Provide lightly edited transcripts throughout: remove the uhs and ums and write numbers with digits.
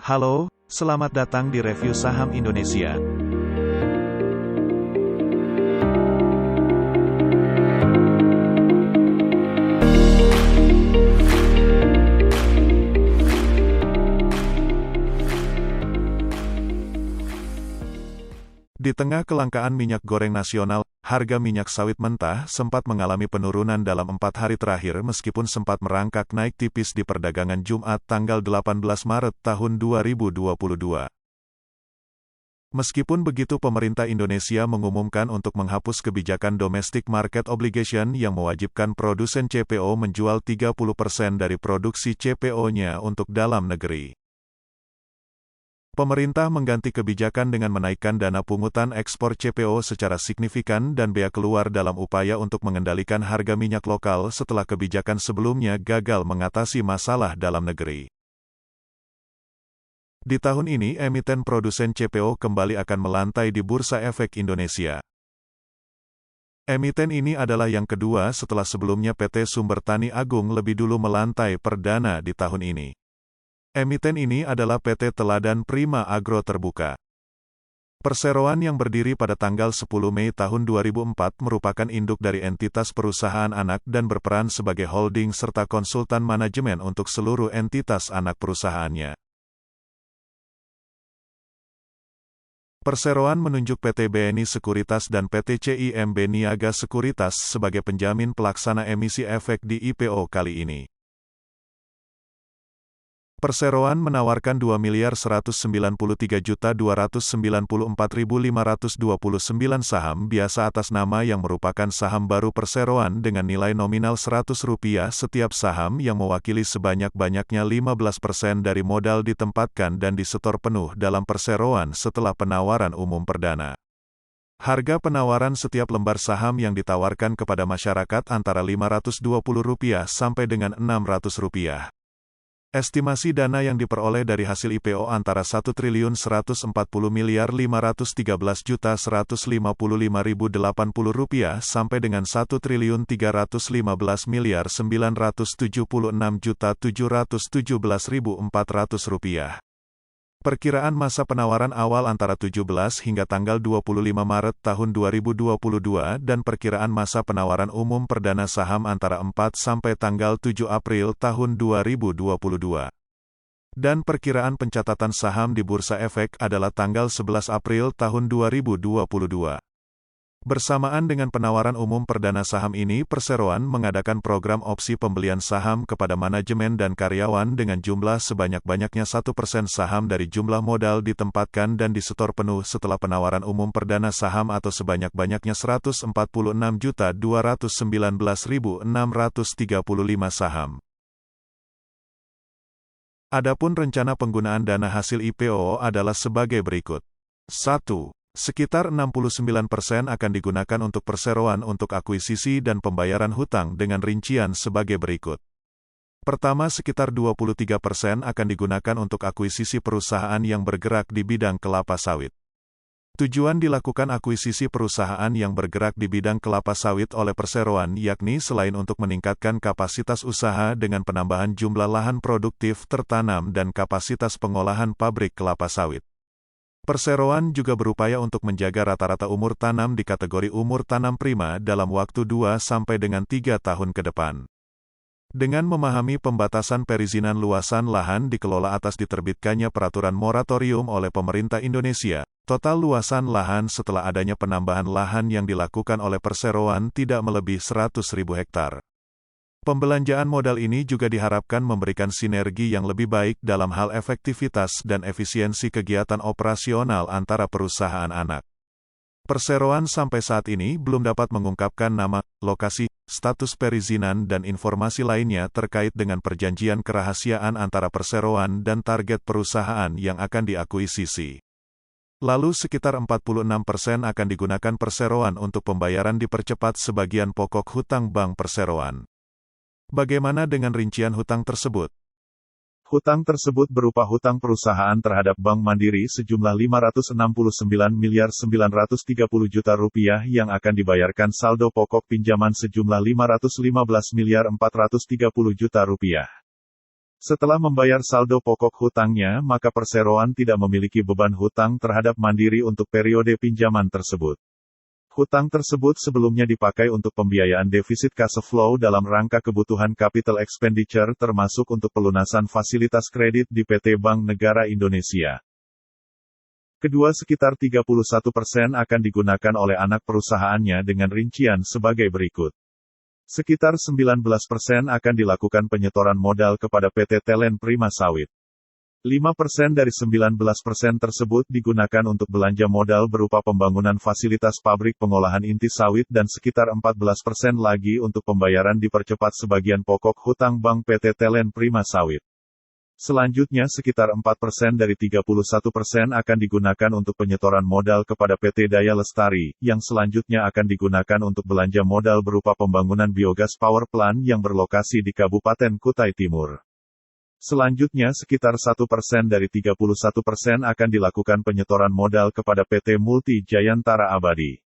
Halo, selamat datang di review saham Indonesia. Di tengah kelangkaan minyak goreng nasional, harga minyak sawit mentah sempat mengalami penurunan dalam 4 hari terakhir meskipun sempat merangkak naik tipis di perdagangan Jumat tanggal 18 Maret tahun 2022. Meskipun begitu, pemerintah Indonesia mengumumkan untuk menghapus kebijakan domestic market obligation yang mewajibkan produsen CPO menjual 30% dari produksi CPO-nya untuk dalam negeri. Pemerintah mengganti kebijakan dengan menaikkan dana pungutan ekspor CPO secara signifikan dan bea keluar dalam upaya untuk mengendalikan harga minyak lokal setelah kebijakan sebelumnya gagal mengatasi masalah dalam negeri. Di tahun ini, emiten produsen CPO kembali akan melantai di Bursa Efek Indonesia. Emiten ini adalah yang kedua setelah sebelumnya PT Sumber Tani Agung lebih dulu melantai perdana di tahun ini. Emiten ini adalah PT Teladan Prima Agro Terbuka. Perseroan yang berdiri pada tanggal 10 Mei tahun 2004 merupakan induk dari entitas perusahaan anak dan berperan sebagai holding serta konsultan manajemen untuk seluruh entitas anak perusahaannya. Perseroan menunjuk PT BNI Sekuritas dan PT CIMB Niaga Sekuritas sebagai penjamin pelaksana emisi efek di IPO kali ini. Perseroan menawarkan 2.193.294.529 saham biasa atas nama yang merupakan saham baru Perseroan dengan nilai nominal Rp100 setiap saham yang mewakili sebanyak-banyaknya 15% dari modal ditempatkan dan disetor penuh dalam Perseroan setelah penawaran umum perdana. Harga penawaran setiap lembar saham yang ditawarkan kepada masyarakat antara Rp520 sampai dengan Rp600. Estimasi dana yang diperoleh dari hasil IPO antara Rp1.140.513.155.080 sampai dengan Rp1.315.976.717.400. Perkiraan masa penawaran awal antara 17 hingga tanggal 25 Maret tahun 2022 dan perkiraan masa penawaran umum perdana saham antara 4 sampai tanggal 7 April tahun 2022. Dan perkiraan pencatatan saham di Bursa Efek adalah tanggal 11 April tahun 2022. Bersamaan dengan penawaran umum perdana saham ini, Perseroan mengadakan program opsi pembelian saham kepada manajemen dan karyawan dengan jumlah sebanyak-banyaknya 1% saham dari jumlah modal ditempatkan dan disetor penuh setelah penawaran umum perdana saham atau sebanyak-banyaknya 146.219.635 saham. Adapun rencana penggunaan dana hasil IPO adalah sebagai berikut. 1. Sekitar 69% akan digunakan untuk Perseroan untuk akuisisi dan pembayaran hutang dengan rincian sebagai berikut. Pertama, sekitar 23% akan digunakan untuk akuisisi perusahaan yang bergerak di bidang kelapa sawit. Tujuan dilakukan akuisisi perusahaan yang bergerak di bidang kelapa sawit oleh Perseroan yakni selain untuk meningkatkan kapasitas usaha dengan penambahan jumlah lahan produktif tertanam dan kapasitas pengolahan pabrik kelapa sawit. Perseroan juga berupaya untuk menjaga rata-rata umur tanam di kategori umur tanam prima dalam waktu 2 sampai dengan 3 tahun ke depan. Dengan memahami pembatasan perizinan luasan lahan dikelola atas diterbitkannya peraturan moratorium oleh pemerintah Indonesia, total luasan lahan setelah adanya penambahan lahan yang dilakukan oleh Perseroan tidak melebihi 100.000 hektar. Pembelanjaan modal ini juga diharapkan memberikan sinergi yang lebih baik dalam hal efektivitas dan efisiensi kegiatan operasional antara perusahaan anak. Perseroan sampai saat ini belum dapat mengungkapkan nama, lokasi, status perizinan dan informasi lainnya terkait dengan perjanjian kerahasiaan antara Perseroan dan target perusahaan yang akan diakuisisi. Lalu sekitar 46% akan digunakan Perseroan untuk pembayaran dipercepat sebagian pokok hutang Bank Perseroan. Bagaimana dengan rincian hutang tersebut? Hutang tersebut berupa hutang perusahaan terhadap Bank Mandiri sejumlah Rp569.930 juta yang akan dibayarkan saldo pokok pinjaman sejumlah Rp515.430 juta. Setelah membayar saldo pokok hutangnya, maka perseroan tidak memiliki beban hutang terhadap Mandiri untuk periode pinjaman tersebut. Hutang tersebut sebelumnya dipakai untuk pembiayaan defisit cash flow dalam rangka kebutuhan capital expenditure termasuk untuk pelunasan fasilitas kredit di PT Bank Negara Indonesia. Kedua sekitar 31% akan digunakan oleh anak perusahaannya dengan rincian sebagai berikut. Sekitar 19% akan dilakukan penyetoran modal kepada PT Telen Prima Sawit. 5% dari 19% tersebut digunakan untuk belanja modal berupa pembangunan fasilitas pabrik pengolahan inti sawit dan sekitar 14% lagi untuk pembayaran dipercepat sebagian pokok hutang Bank PT Telen Prima Sawit. Selanjutnya sekitar 4% dari 31% akan digunakan untuk penyetoran modal kepada PT Daya Lestari, yang selanjutnya akan digunakan untuk belanja modal berupa pembangunan biogas power plant yang berlokasi di Kabupaten Kutai Timur. Selanjutnya sekitar 1% dari 31% akan dilakukan penyetoran modal kepada PT Multi Jayantara Abadi.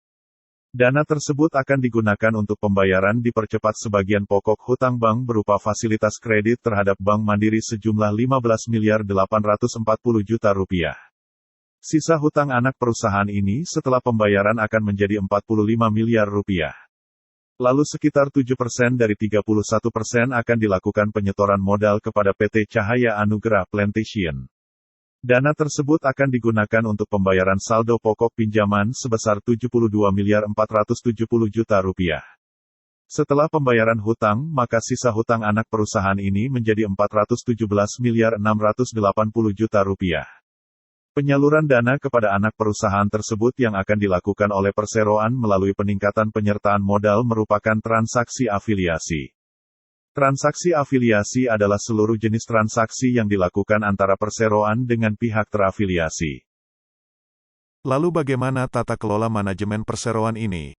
Dana tersebut akan digunakan untuk pembayaran dipercepat sebagian pokok hutang bank berupa fasilitas kredit terhadap Bank Mandiri sejumlah Rp15.840.000.000. Sisa hutang anak perusahaan ini setelah pembayaran akan menjadi Rp45 miliar. Lalu sekitar 7% dari 31% akan dilakukan penyetoran modal kepada PT Cahaya Anugerah Plantation. Dana tersebut akan digunakan untuk pembayaran saldo pokok pinjaman sebesar Rp72.470.000.000. Setelah pembayaran hutang, maka sisa hutang anak perusahaan ini menjadi Rp417.680.000.000. Penyaluran dana kepada anak perusahaan tersebut yang akan dilakukan oleh perseroan melalui peningkatan penyertaan modal merupakan transaksi afiliasi. Transaksi afiliasi adalah seluruh jenis transaksi yang dilakukan antara perseroan dengan pihak terafiliasi. Lalu bagaimana tata kelola manajemen perseroan ini?